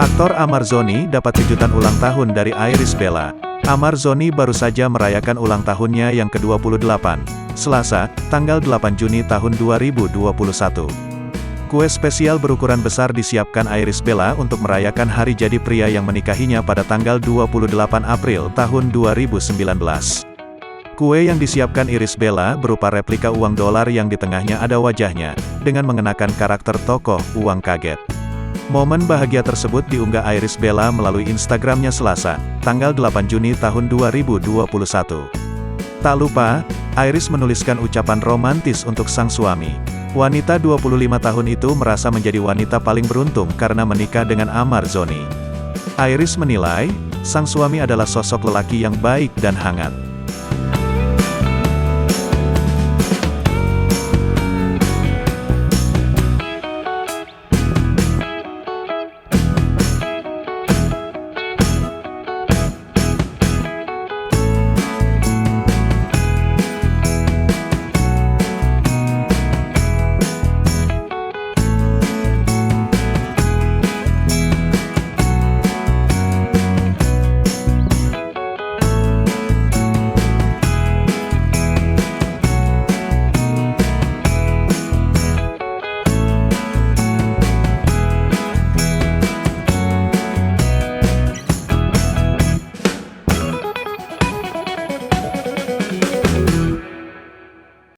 Aktor Amar Zoni dapat kejutan ulang tahun dari Irish Bella. Amar Zoni baru saja merayakan ulang tahunnya yang ke-28, Selasa, tanggal 8 Juni tahun 2021. Kue spesial berukuran besar disiapkan Irish Bella untuk merayakan hari jadi pria yang menikahinya pada tanggal 28 April tahun 2019. Kue yang disiapkan Irish Bella berupa replika uang dolar yang di tengahnya ada wajahnya, dengan mengenakan karakter tokoh uang kaget. Momen bahagia tersebut diunggah Irish Bella melalui Instagramnya Selasa, tanggal 8 Juni tahun 2021. Tak lupa, Irish menuliskan ucapan romantis untuk sang suami. Wanita 25 tahun itu merasa menjadi wanita paling beruntung karena menikah dengan Amar Zoni. Irish menilai, sang suami adalah sosok lelaki yang baik dan hangat.